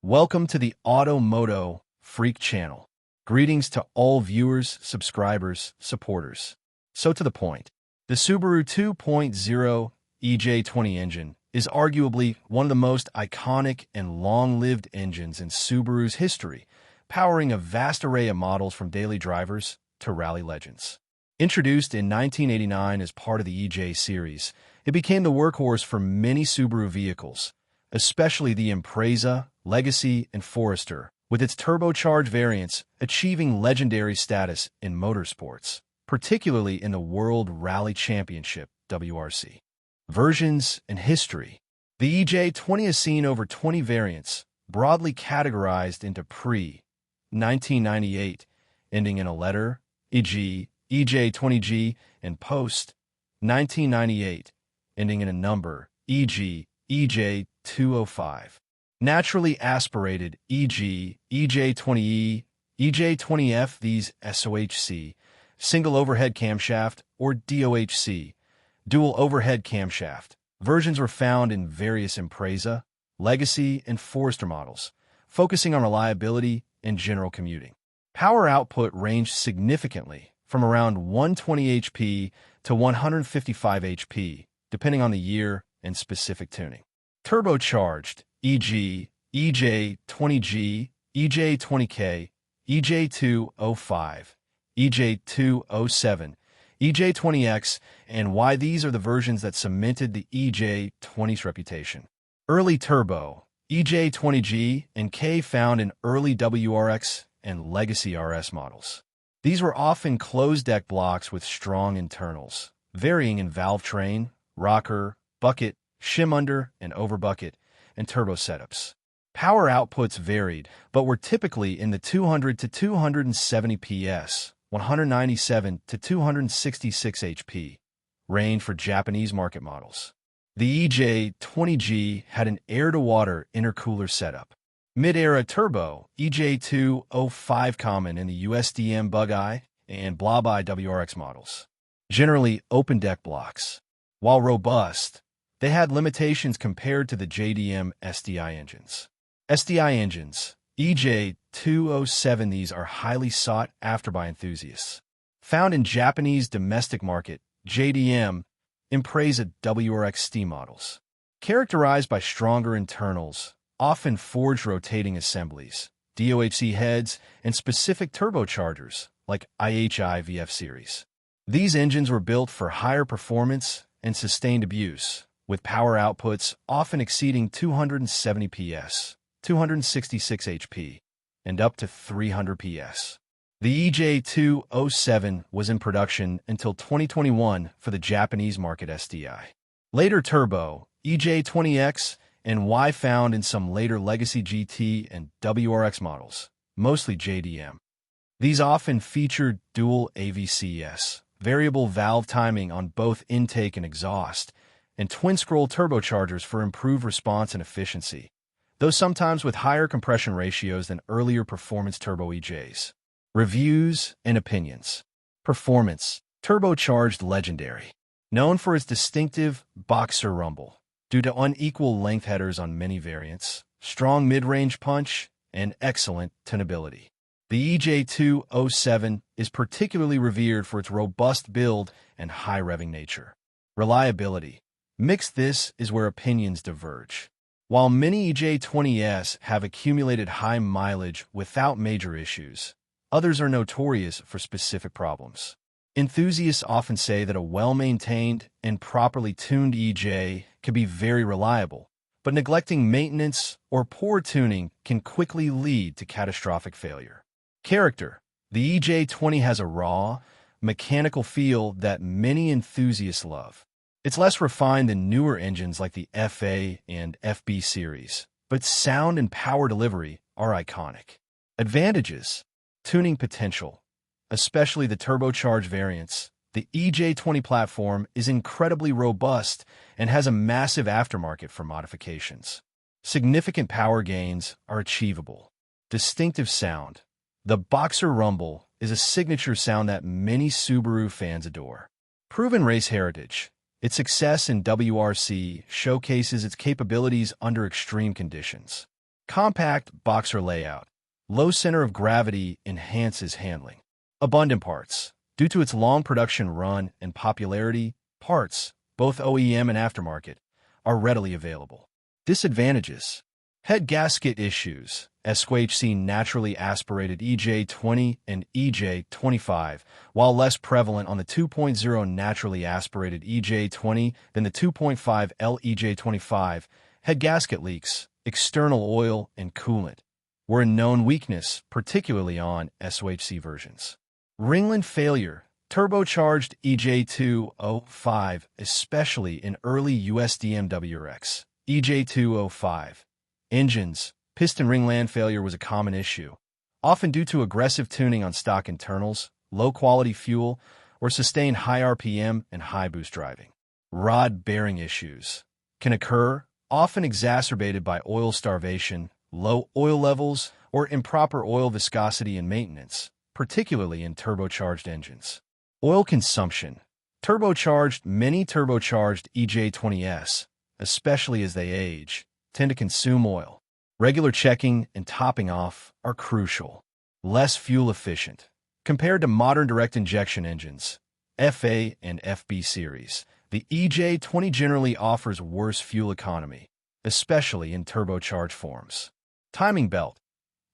Welcome to the MOTO Freak channel. Greetings to all viewers, subscribers, supporters. So to the point, the Subaru 2.0 Ej20 engine is arguably one of the most iconic and long-lived engines in Subaru's history, powering a vast array of models from daily drivers to rally legends. Introduced in 1989 as part of the EJ series, it became the workhorse for many Subaru vehicles, especially the Impreza, Legacy, and Forester, with its turbocharged variants achieving legendary status in motorsports, particularly in the World Rally Championship (WRC). Versions and history. The Ej20 has seen over 20 variants, broadly categorized into pre-1998, ending in a letter, e.g., Ej20G, and post-1998, ending in a number, e.g., Ej205. Naturally aspirated, e.g., Ej20E, Ej20F, these SOHC, single overhead camshaft, or DOHC, dual overhead camshaft. Versions were found in various Impreza, Legacy, and Forester models, focusing on reliability and general commuting. Power output ranged significantly from around 120 HP to 155 HP, depending on the year and specific tuning. Turbocharged, e.g., Ej20G, Ej20K, Ej205, Ej207, Ej20X, and why these are the versions that cemented the Ej20's reputation. Early turbo, Ej20G and K found in early WRX and Legacy RS models. These were often closed-deck blocks with strong internals, varying in valve train, rocker, bucket, shim under and over bucket, and turbo setups. Power outputs varied, but were typically in the 200 to 270 PS, 197 to 266 HP range for Japanese market models. The Ej20G had an air-to-water intercooler setup. Mid-era turbo, Ej205 common in the USDM Bug-Eye and Blob-Eye WRX models. Generally open-deck blocks. While robust, they had limitations compared to the JDM SDI engines. SDI engines, Ej207, these are highly sought after by enthusiasts. Found in Japanese domestic market, JDM, Impreza WRX steam models. Characterized by stronger internals, often forged rotating assemblies, DOHC heads, and specific turbochargers like IHI-VF series. These engines were built for higher performance and sustained abuse, with power outputs often exceeding 270 PS, 266 HP, and up to 300 PS. The Ej207 was in production until 2021 for the Japanese market SDI. Later turbo, Ej20X, and Y found in some later Legacy GT and WRX models, mostly JDM. These often featured dual AVCS, variable valve timing on both intake and exhaust, and twin-scroll turbochargers for improved response and efficiency, though sometimes with higher compression ratios than earlier performance turbo EJs. Reviews and opinions. Performance. Turbocharged legendary. Known for its distinctive boxer rumble, due to unequal length headers on many variants, strong mid-range punch, and excellent tunability. The Ej207 is particularly revered for its robust build and high revving nature. Reliability. Mixed. This is where opinions diverge. While many Ej20s have accumulated high mileage without major issues, others are notorious for specific problems. Enthusiasts often say that a well-maintained and properly tuned EJ can be very reliable, but neglecting maintenance or poor tuning can quickly lead to catastrophic failure. Character. The Ej20 has a raw, mechanical feel that many enthusiasts love. It's less refined than newer engines like the FA and FB series, but sound and power delivery are iconic. Advantages. Tuning potential. Especially the turbocharged variants, the Ej20 platform is incredibly robust and has a massive aftermarket for modifications. Significant power gains are achievable. Distinctive sound. The boxer rumble is a signature sound that many Subaru fans adore. Proven race heritage. Its success in WRC showcases its capabilities under extreme conditions. Compact boxer layout. Low center of gravity enhances handling. Abundant parts. Due to its long production run and popularity, parts, both OEM and aftermarket, are readily available. Disadvantages. Head gasket issues. SQHC naturally aspirated EJ20 and EJ25, while less prevalent on the 2.0 naturally aspirated EJ20 than the 2.5L EJ25, head gasket leaks, external oil, and coolant were a known weakness, particularly on SOHC versions. Ringland failure. Turbocharged EJ205, especially in early USDM WRX, EJ205 engines, piston ringland failure was a common issue, often due to aggressive tuning on stock internals, low-quality fuel, or sustained high RPM and high boost driving. Rod bearing issues can occur, often exacerbated by oil starvation, low oil levels, or improper oil viscosity and maintenance, particularly in turbocharged engines. Oil consumption. Many turbocharged EJ20s, especially as they age, tend to consume oil. Regular checking and topping off are crucial. Less fuel efficient. Compared to modern direct injection engines, FA and FB series, the EJ20 generally offers worse fuel economy, especially in turbocharged forms. Timing belt.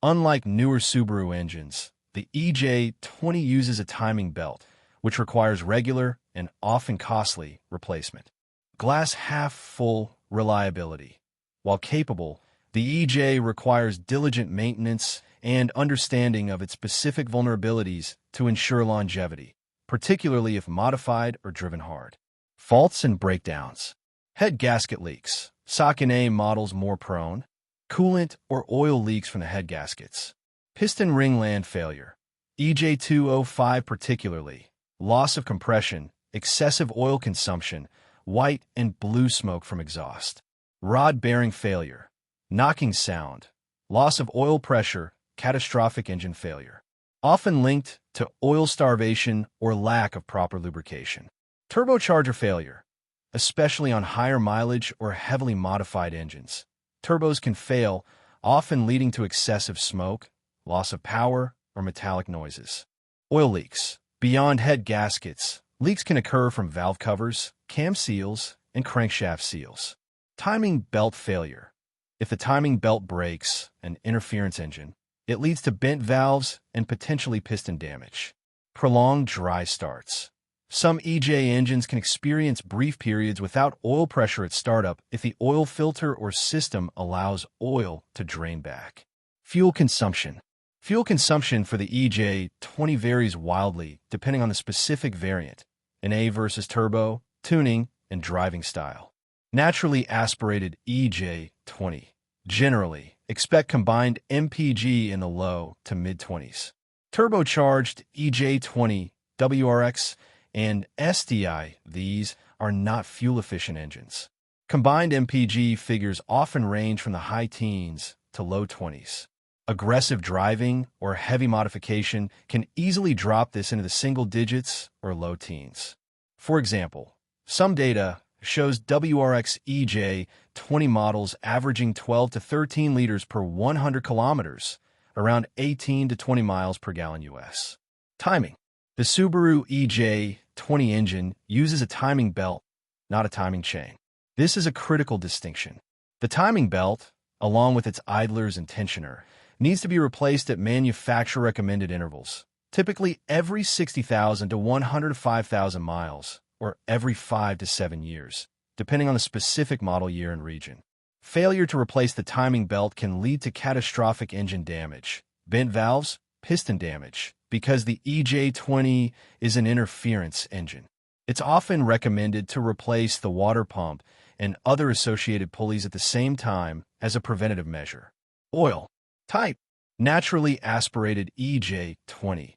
Unlike newer Subaru engines, the EJ20 uses a timing belt, which requires regular and often costly replacement. Glass half full reliability. While capable, the EJ requires diligent maintenance and understanding of its specific vulnerabilities to ensure longevity, particularly if modified or driven hard. Faults and breakdowns. Head gasket leaks. Socket A models more prone. Coolant or oil leaks from the head gaskets. Piston ringland failure. EJ205 particularly. Loss of compression, excessive oil consumption, white and blue smoke from exhaust. Rod bearing failure. Knocking sound. Loss of oil pressure, catastrophic engine failure. Often linked to oil starvation or lack of proper lubrication. Turbocharger failure. Especially on higher mileage or heavily modified engines, turbos can fail, often leading to excessive smoke, loss of power, or metallic noises. Oil leaks. Beyond head gaskets, leaks can occur from valve covers, cam seals, and crankshaft seals. Timing belt failure. If the timing belt breaks, an interference engine, it leads to bent valves and potentially piston damage. Prolonged dry starts. Some EJ engines can experience brief periods without oil pressure at startup if the oil filter or system allows oil to drain back. Fuel consumption. Fuel consumption for the EJ20 varies wildly depending on the specific variant, an A versus turbo, tuning, and driving style. Naturally aspirated EJ20. Generally, expect combined MPG in the low to mid-20s. Turbocharged EJ20, WRX, and SDI, these are not fuel-efficient engines. Combined MPG figures often range from the high teens to low 20s. Aggressive driving or heavy modification can easily drop this into the single digits or low teens. For example, some data shows WRX EJ20 models averaging 12 to 13 liters per 100 kilometers, around 18 to 20 miles per gallon US. Timing. The Subaru EJ20 engine uses a timing belt, not a timing chain. This is a critical distinction. The timing belt, along with its idlers and tensioner, needs to be replaced at manufacturer-recommended intervals, typically every 60,000 to 105,000 miles, or every 5 to 7 years, depending on the specific model year and region. Failure to replace the timing belt can lead to catastrophic engine damage, bent valves, piston damage, because the EJ20 is an interference engine. It's often recommended to replace the water pump and other associated pulleys at the same time as a preventative measure. Oil. Type. Naturally aspirated EJ20.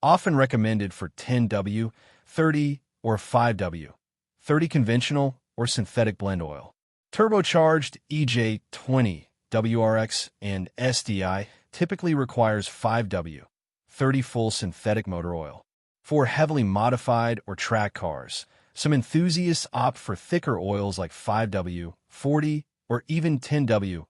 Often recommended for 10W, 30, or 5W, 30 conventional or synthetic blend oil. Turbocharged EJ20, WRX, and SDI typically requires 5W, 30 full synthetic motor oil. For heavily modified or track cars, some enthusiasts opt for thicker oils like 5W, 40, or even 10W,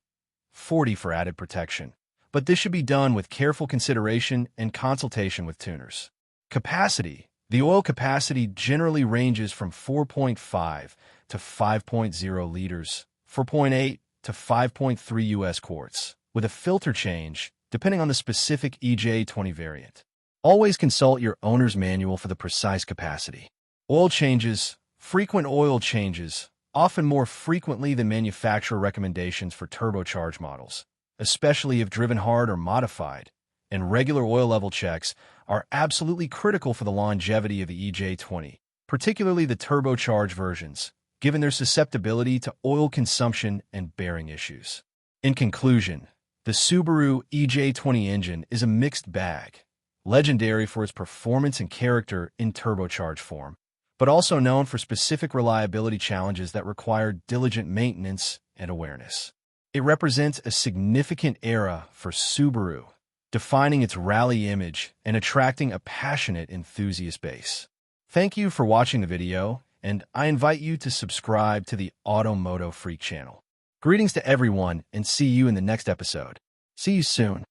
40 for added protection. But this should be done with careful consideration and consultation with tuners. Capacity. The oil capacity generally ranges from 4.5 to 5.0 liters, 4.8 to 5.3 U.S. quarts, with a filter change depending on the specific EJ20 variant. Always consult your owner's manual for the precise capacity. Oil changes. Frequent oil changes, often more frequently than manufacturer recommendations for turbocharged models, especially if driven hard or modified, and regular oil level checks are absolutely critical for the longevity of the EJ20, particularly the turbocharged versions, given their susceptibility to oil consumption and bearing issues. In conclusion, the Subaru EJ20 engine is a mixed bag, legendary for its performance and character in turbocharged form, but also known for specific reliability challenges that require diligent maintenance and awareness. It represents a significant era for Subaru, defining its rally image and attracting a passionate enthusiast base. Thank you for watching the video, and I invite you to subscribe to the MOTO Freak channel. Greetings to everyone, and see you in the next episode. See you soon.